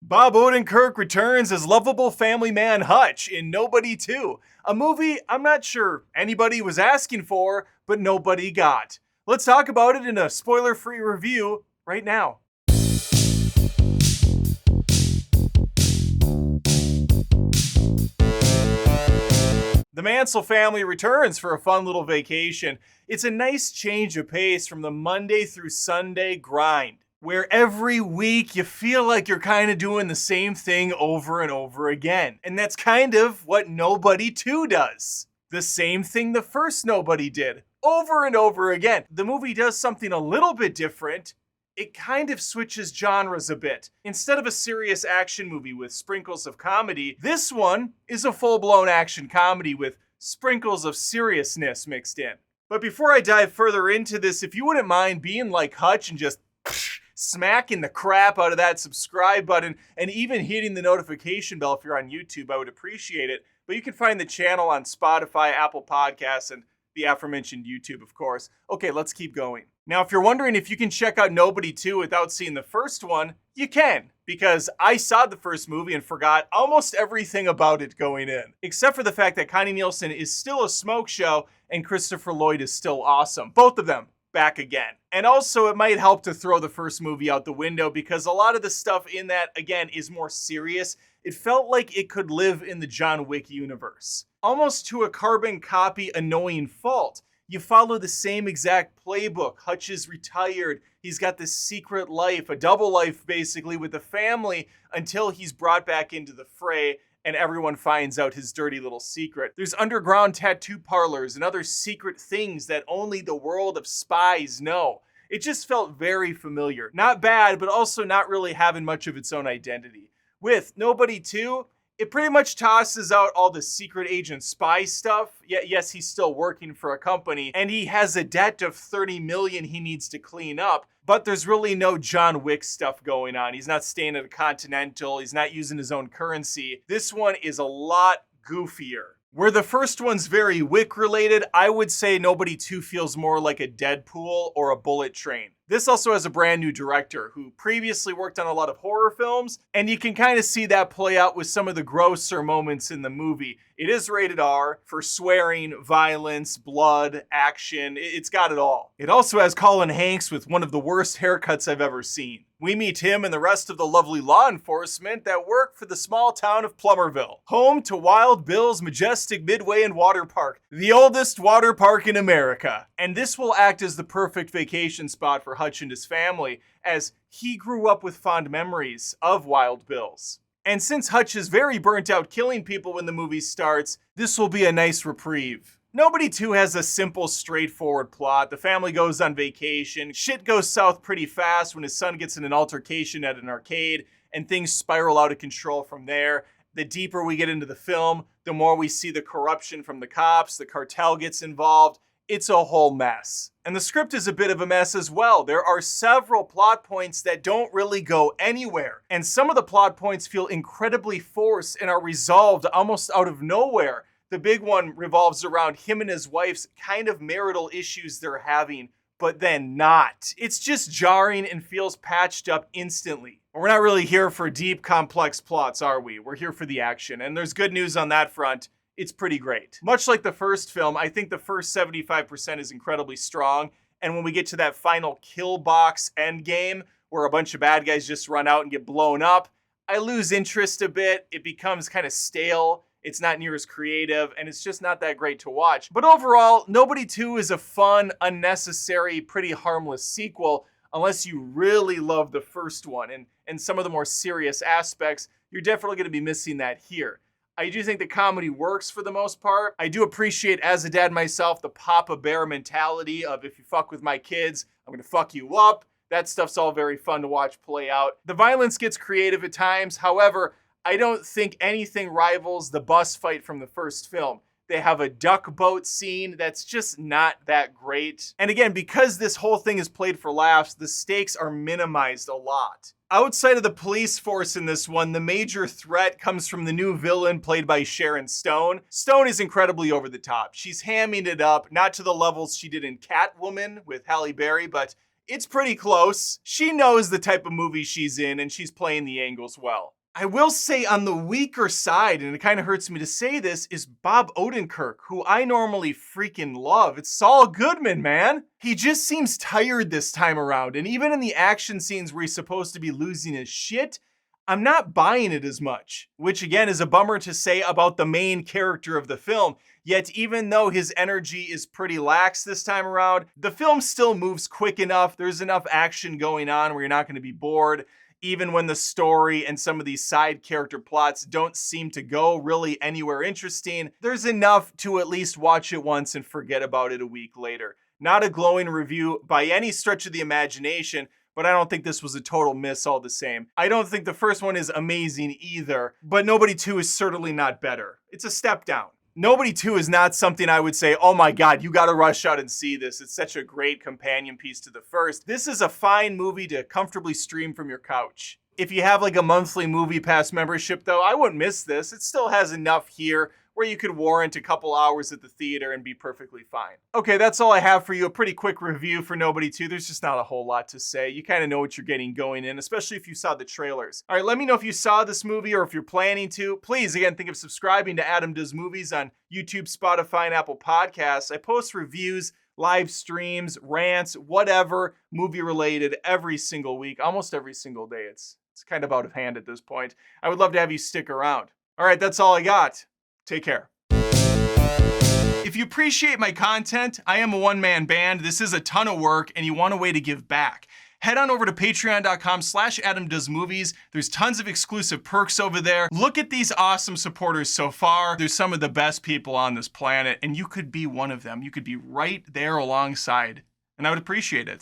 Bob Odenkirk returns as lovable family man Hutch in Nobody 2, a movie I'm not sure anybody was asking for, but nobody got. Let's talk about it in a spoiler-free review right now. The Mansell family returns for a fun little vacation. It's a nice change of pace from the Monday through Sunday grind, where every week you feel like you're kind of doing the same thing over and over again. And that's kind of what Nobody 2 does. The same thing the first Nobody did, over and over again. The movie does something a little bit different. It kind of switches genres a bit. Instead of a serious action movie with sprinkles of comedy, this one is a full-blown action comedy with sprinkles of seriousness mixed in. But before I dive further into this, if you wouldn't mind being like Hutch and just smacking the crap out of that subscribe button and even hitting the notification bell if you're on YouTube, I would appreciate it. But you can find the channel on Spotify, Apple Podcasts, and the aforementioned YouTube, of course. Okay, let's keep going. Now, if you're wondering if you can check out Nobody 2 without seeing the first one, you can, because I saw the first movie and forgot almost everything about it going in, except for the fact that Connie Nielsen is still a smoke show and Christopher Lloyd is still awesome. Both of them back again. And also, it might help to throw the first movie out the window because a lot of the stuff in that, again, is more serious. It felt like it could live in the John Wick universe, almost to a carbon copy annoying fault. You follow the same exact playbook. Hutch is retired. He's got this secret life, a double life basically, with the family until he's brought back into the fray and everyone finds out his dirty little secret. There's underground tattoo parlors and other secret things that only the world of spies know. It just felt very familiar. Not bad, but also not really having much of its own identity. With Nobody 2, it pretty much tosses out all the secret agent spy stuff. Yes, he's still working for a company, and he has a debt of $30 million he needs to clean up, but there's really no John Wick stuff going on. He's not staying at a Continental, he's not using his own currency. This one is a lot goofier. Where the first one's very Wick related, I would say Nobody 2 feels more like a Deadpool or a Bullet Train. This also has a brand new director who previously worked on a lot of horror films, and you can kind of see that play out with some of the grosser moments in the movie. It is rated R for swearing, violence, blood, action. It's got it all. It also has Colin Hanks with one of the worst haircuts I've ever seen. We meet him and the rest of the lovely law enforcement that work for the small town of Plummerville, home to Wild Bill's majestic Midway and Water Park, the oldest water park in America. And this will act as the perfect vacation spot for Hutch and his family, as he grew up with fond memories of Wild Bill's. And since Hutch is very burnt out killing people when the movie starts, this will be a nice reprieve. Nobody 2 has a simple, straightforward plot. The family goes on vacation. Shit goes south pretty fast when his son gets in an altercation at an arcade, and things spiral out of control from there. The deeper we get into the film, the more we see the corruption from the cops, the cartel gets involved. It's a whole mess. And the script is a bit of a mess as well. There are several plot points that don't really go anywhere. And some of the plot points feel incredibly forced and are resolved almost out of nowhere. The big one revolves around him and his wife's kind of marital issues they're having, but then not. It's just jarring and feels patched up instantly. We're not really here for deep, complex plots, are we? We're here for the action, and there's good news on that front. It's pretty great. Much like the first film, I think the first 75% is incredibly strong, and when we get to that final kill box endgame, where a bunch of bad guys just run out and get blown up, I lose interest a bit. It becomes kind of stale. It's not near as creative, and it's just not that great to watch. But overall, Nobody 2 is a fun, unnecessary, pretty harmless sequel, unless you really love the first one. And some of the more serious aspects, you're definitely going to be missing that here. I do think the comedy works for the most part. I do appreciate, as a dad myself, the Papa Bear mentality of if you fuck with my kids, I'm going to fuck you up. That stuff's all very fun to watch play out. The violence gets creative at times. However, I don't think anything rivals the bus fight from the first film. They have a duck boat scene that's just not that great. And again, because this whole thing is played for laughs, the stakes are minimized a lot. Outside of the police force in this one, the major threat comes from the new villain played by Sharon Stone. Stone is incredibly over the top. She's hamming it up, not to the levels she did in Catwoman with Halle Berry, but It's pretty close. She knows the type of movie she's in, and she's playing the angles well. I will say on the weaker side, and it kind of hurts me to say this, is Bob Odenkirk, who I normally freaking love. It's Saul Goodman, man. He just seems tired this time around, and even in the action scenes where he's supposed to be losing his shit, I'm not buying it as much, which again is a bummer to say about the main character of the film. Yet even though his energy is pretty lax this time around, the film still moves quick enough. There's enough action going on where you're not going to be bored. Even when the story and some of these side character plots don't seem to go really anywhere interesting, there's enough to at least watch it once and forget about it a week later. Not a glowing review by any stretch of the imagination, but I don't think this was a total miss all the same. I don't think the first one is amazing either, but Nobody 2 is certainly not better. It's a step down. Nobody 2 is not something I would say, oh my God, you gotta rush out and see this. It's such a great companion piece to the first. This is a fine movie to comfortably stream from your couch. If you have like a monthly Movie Pass membership though, I wouldn't miss this. It still has enough here where you could warrant a couple hours at the theater and be perfectly fine. Okay, that's all I have for you. A pretty quick review for Nobody 2. There's just not a whole lot to say. You kind of know what you're getting going in, especially if you saw the trailers. All right, let me know if you saw this movie or if you're planning to. Please, again, think of subscribing to Adam Does Movies on YouTube, Spotify, and Apple Podcasts. I post reviews, live streams, rants, whatever, movie-related every single week, almost every single day. It's kind of out of hand at this point. I would love to have you stick around. All right, that's all I got. Take care. If you appreciate my content, I am a one-man band. This is a ton of work and you want a way to give back. Head on over to patreon.com/AdamDoesMovies. There's tons of exclusive perks over there. Look at these awesome supporters so far. There's some of the best people on this planet and you could be one of them. You could be right there alongside and I would appreciate it.